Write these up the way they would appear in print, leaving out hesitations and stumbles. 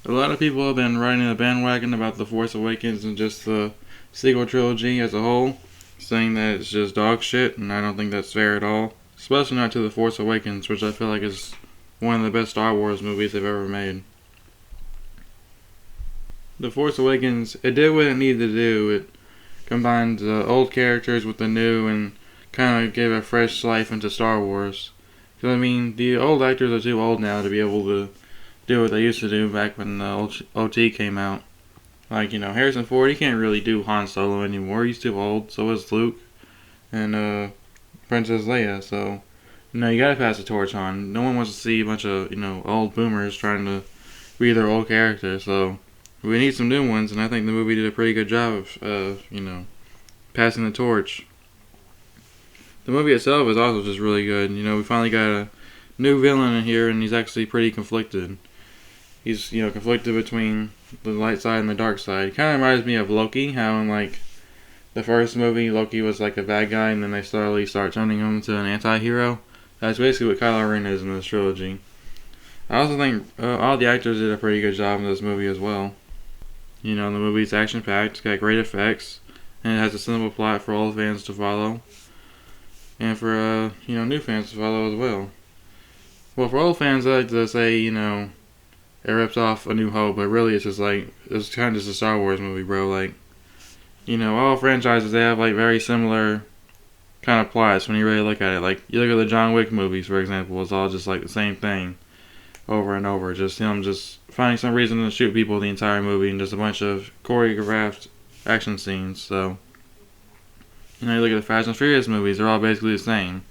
A lot of people have been riding the bandwagon about The Force Awakens and just the sequel trilogy as a whole, saying that it's just dog shit, and I don't think that's fair at all. Especially not to The Force Awakens, which I feel like is one of the best Star Wars movies they've ever made. The Force Awakens, it did what it needed to do. It combined the old characters with the new and kind of gave a fresh life into Star Wars. Because, I mean, the old actors are too old now to be able to do what they used to do back when the old OT came out. Like, Harrison Ford, he can't really do Han Solo anymore. He's too old. So is Luke and Princess Leia. So, you gotta pass the torch on. No one wants to see a bunch of, old boomers trying to be their old characters. So, we need some new ones, and I think the movie did a pretty good job of, passing the torch. The movie itself is also just really good. We finally got a new villain in here, and he's actually pretty conflicted. He's, conflicted between the light side and the dark side. It kind of reminds me of Loki, how in, the first movie, Loki was, a bad guy, and then they slowly start turning him into an anti-hero. That's basically what Kylo Ren is in this trilogy. I also think all the actors did a pretty good job in this movie as well. The movie's action-packed, it's got great effects, and it has a simple plot for old fans to follow, and for, new fans to follow as well. Well, for old fans, I like to say, it rips off A New Hope, but really it's just it's kind of just a Star Wars movie, bro. All franchises, they have, very similar kind of plots when you really look at it. You look at the John Wick movies, for example, it's all just, the same thing over and over. Just him just finding some reason to shoot people the entire movie and just a bunch of choreographed action scenes. So, you look at the Fast and Furious movies, they're all basically the same.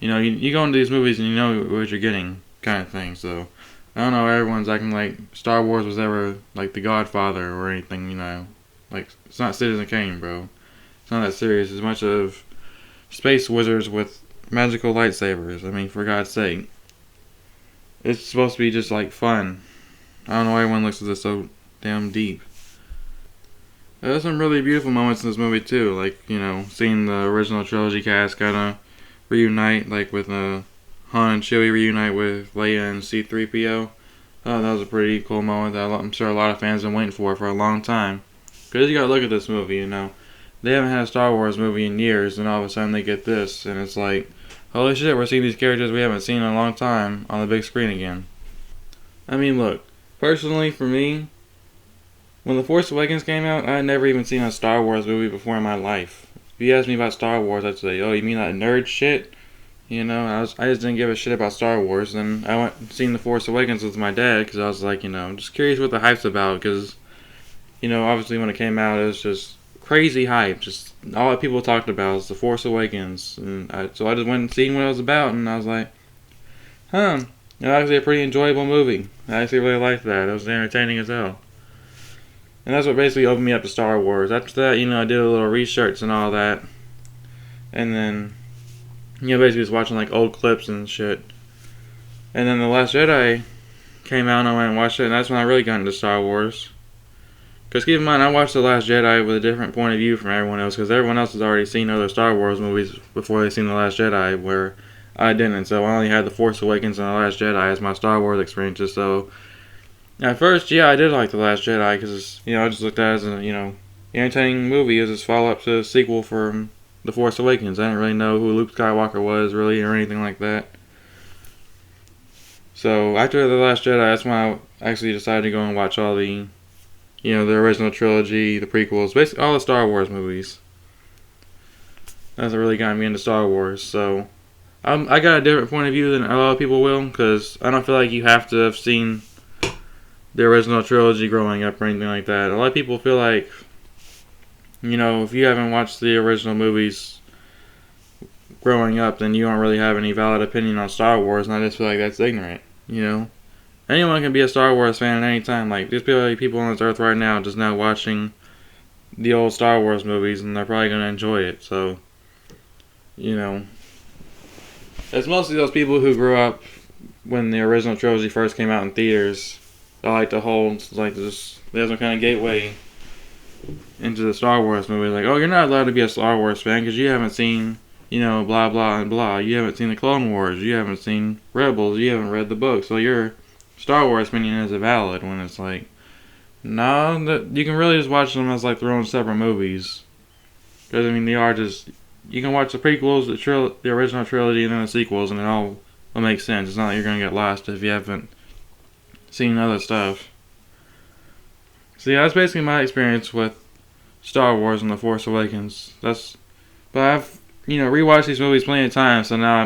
You go into these movies and you know what you're getting, kind of thing. So, I don't know, everyone's acting like Star Wars was ever The Godfather or anything, it's not Citizen Kane, bro. It's not that serious. It's a bunch of space wizards with magical lightsabers. I mean, for God's sake. It's supposed to be just, fun. I don't know why everyone looks at this so damn deep. There's some really beautiful moments in this movie, too. Seeing the original trilogy cast kind of reunite, with Han and Chewie reunite with Leia and C-3PO. That was a pretty cool moment that I'm sure a lot of fans have been waiting for a long time. Because you gotta look at this movie, They haven't had a Star Wars movie in years, and all of a sudden they get this, and it's holy shit, we're seeing these characters we haven't seen in a long time on the big screen again. I mean, look, personally, for me, when The Force Awakens came out, I had never even seen a Star Wars movie before in my life. If you asked me about Star Wars, I'd say, oh, you mean that nerd shit? I just didn't give a shit about Star Wars, and I went and seen The Force Awakens with my dad, because I was just curious what the hype's about, because, obviously when it came out, it was just crazy hype, just all that people talked about was The Force Awakens, and so I just went and seen what it was about, and I was like, it was actually a pretty enjoyable movie. I actually really liked that. It was entertaining as hell. And that's what basically opened me up to Star Wars. After that, I did a little research and all that, and then, basically just watching old clips and shit. And then The Last Jedi came out, and I went and watched it, and that's when I really got into Star Wars. Because keep in mind, I watched The Last Jedi with a different point of view from everyone else, because everyone else has already seen other Star Wars movies before they seen The Last Jedi, where I didn't. So I only had The Force Awakens and The Last Jedi as my Star Wars experiences. So at first, yeah, I did like The Last Jedi, because, I just looked at it as an, entertaining movie as a follow-up to the sequel for The Force Awakens. I didn't really know who Luke Skywalker was, really, or anything like that. So after The Last Jedi, that's when I actually decided to go and watch all the the original trilogy, the prequels, basically all the Star Wars movies. That's what really got me into Star Wars. So, I got a different point of view than a lot of people will, because I don't feel like you have to have seen the original trilogy growing up or anything like that. A lot of people feel like, if you haven't watched the original movies growing up, then you don't really have any valid opinion on Star Wars, and I just feel like that's ignorant, Anyone can be a Star Wars fan at any time. There's people on this earth right now just now watching the old Star Wars movies, and they're probably going to enjoy it. So, it's mostly those people who grew up when the original trilogy first came out in theaters. They like to hold, this, there's some kind of gateway into the Star Wars movie. Oh, you're not allowed to be a Star Wars fan because you haven't seen, blah, blah, and blah. You haven't seen the Clone Wars. You haven't seen Rebels. You haven't read the book. So you're Star Wars opinion is valid when it's like, no, that you can really just watch them as like their own separate movies. Because I mean, they are just, you can watch the prequels, the original trilogy, and then the sequels, and it all will make sense. It's not like you're gonna get lost if you haven't seen other stuff. So yeah, that's basically my experience with Star Wars and The Force Awakens. But I've rewatched these movies plenty of times, so now I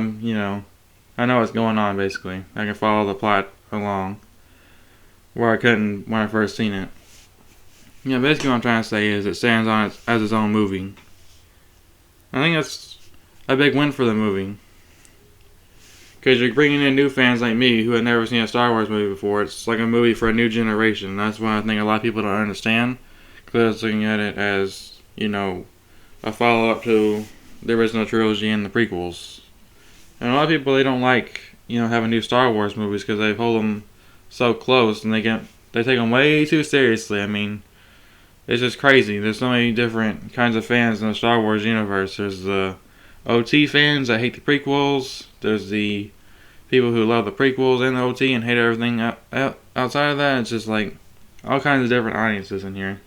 know what's going on. Basically, I can follow the plot along where I couldn't when I first seen it. Basically what I'm trying to say is it stands on as its own movie. I think that's a big win for the movie. Because you're bringing in new fans like me who had never seen a Star Wars movie before. It's like a movie for a new generation. That's why I think a lot of people don't understand. Because looking at it as, a follow-up to the original trilogy and the prequels. And a lot of people, they don't like, having new Star Wars movies because they hold them so close and they take them way too seriously. I mean, it's just crazy. There's so many different kinds of fans in the Star Wars universe. There's the OT fans that hate the prequels. There's the people who love the prequels and the OT and hate everything outside of that. It's just like all kinds of different audiences in here.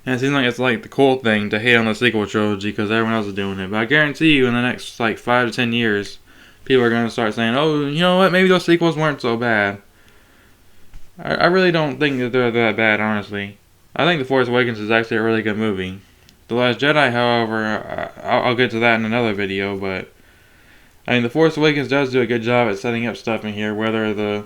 And it seems like it's like the cool thing to hate on the sequel trilogy because everyone else is doing it. But I guarantee you in the next like 5 to 10 years, people are going to start saying, oh, you know what, maybe those sequels weren't so bad. I really don't think that they're that bad, honestly. I think The Force Awakens is actually a really good movie. The Last Jedi, however, I'll get to that in another video, but I mean, The Force Awakens does do a good job at setting up stuff in here. Whether the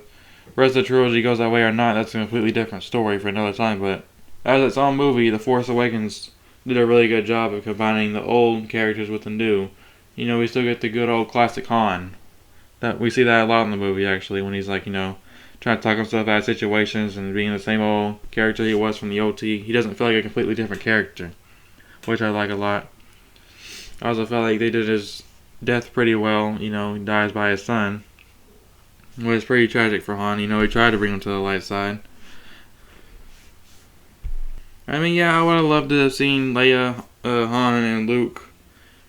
rest of the trilogy goes that way or not, that's a completely different story for another time, but as its own movie, The Force Awakens did a really good job of combining the old characters with the new. We still get the good old classic Han. We see that a lot in the movie, actually, when he's like, trying to talk himself out of situations and being the same old character he was from the OT. He doesn't feel like a completely different character, which I like a lot. I also felt like they did his death pretty well. He dies by his son, which is pretty tragic for Han. He tried to bring him to the light side. I mean, yeah, I would have loved to have seen Leia, Han, and Luke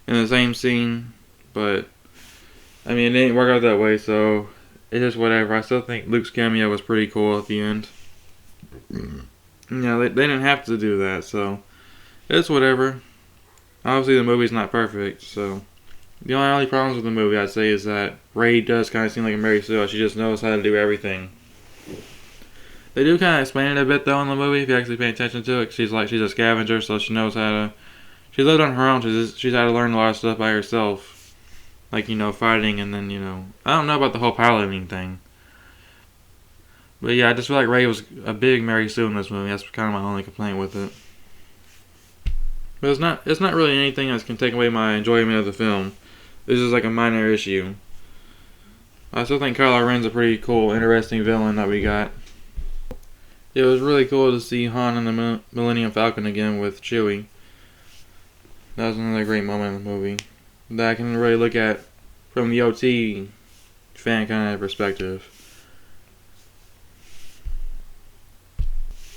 in the same scene, but I mean, it didn't work out that way, so it's just whatever. I still think Luke's cameo was pretty cool at the end. They didn't have to do that, so it's whatever. Obviously, the movie's not perfect, so the only problems with the movie, I'd say, is that Rey does kind of seem like a Mary Sue. She just knows how to do everything. They do kind of explain it a bit, though, in the movie, if you actually pay attention to it. She's a scavenger, so she knows how to... She lived on her own. She's had to learn a lot of stuff by herself. Like, fighting, and then, I don't know about the whole piloting thing. But yeah, I just feel like Rey was a big Mary Sue in this movie. That's kind of my only complaint with it. But it's not really anything that can take away my enjoyment of the film. This is like a minor issue. I still think Kylo Ren's a pretty cool, interesting villain that we got. It was really cool to see Han and the Millennium Falcon again with Chewie. That was another great moment in the movie that I can really look at from the OT fan kind of perspective.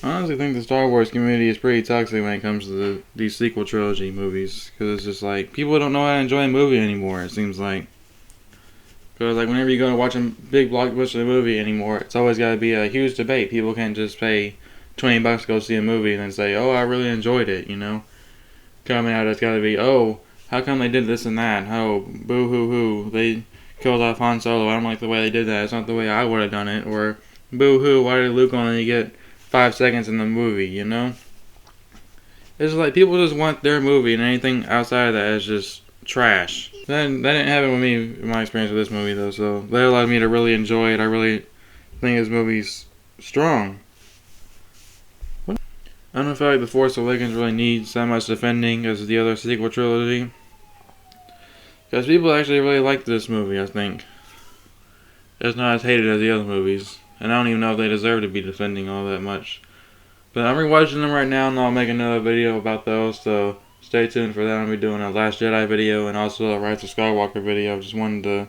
I honestly think the Star Wars community is pretty toxic when it comes to these sequel trilogy movies, because it's just like people don't know how to enjoy a movie anymore. It seems like, because like whenever you go to watch a big blockbuster movie anymore, it's always got to be a huge debate. People can't just pay $20 to go see a movie and then say, "Oh, I really enjoyed it," Coming out, it's got to be, "Oh, how come they did this and that? Oh, boo hoo hoo, they killed off Han Solo. I don't like the way they did that. It's not the way I would have done it." Or, "Boo hoo, why did Luke only get 5 seconds in the movie?" It's like people just want their movie, and anything outside of that is just trash. That didn't happen with me in my experience with this movie, though, so that allowed me to really enjoy it. I really think this movie's strong. I don't feel like The Force Awakens really needs that much defending as the other sequel trilogy, because people actually really liked this movie, I think. It's not as hated as the other movies, and I don't even know if they deserve to be defending all that much. But I'm rewatching them right now, and I'll make another video about those, so stay tuned for that. I'll be doing a Last Jedi video and also a Rise of Skywalker video. Just wanted to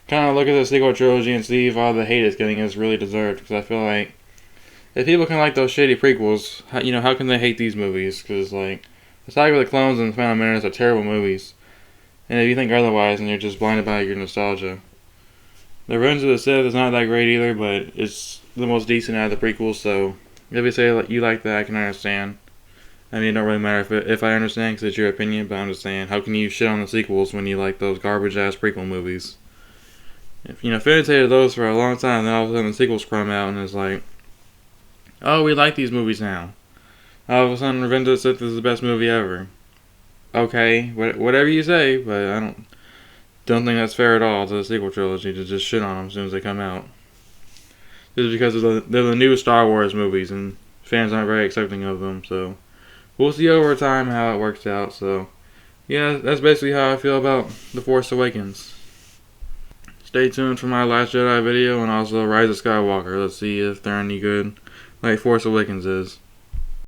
kind of look at the sequel trilogy and see if all the hate it's getting is really deserved, because I feel like if people can like those shitty prequels, how can they hate these movies? Because, like, Attack of the Clones and The Phantom Menace are terrible movies. And if you think otherwise, then you're just blinded by your nostalgia. The Revenge of the Sith is not that great either, but it's the most decent out of the prequels, so if you say you like that, I can understand. I mean, it don't really matter if I understand, because it's your opinion, but I'm just saying, how can you shit on the sequels when you like those garbage-ass prequel movies? If, fans hated those for a long time, then all of a sudden the sequels come out, and it's like, oh, we like these movies now. All of a sudden, Revenge of the Sith is the best movie ever. Okay, whatever you say, but I don't think that's fair at all to the sequel trilogy to just shit on them as soon as they come out. This is because they're the new Star Wars movies, and fans aren't very accepting of them, so we'll see over time how it works out. So, yeah, that's basically how I feel about The Force Awakens. Stay tuned for my Last Jedi video and also Rise of Skywalker. Let's see if they're any good like Force Awakens is.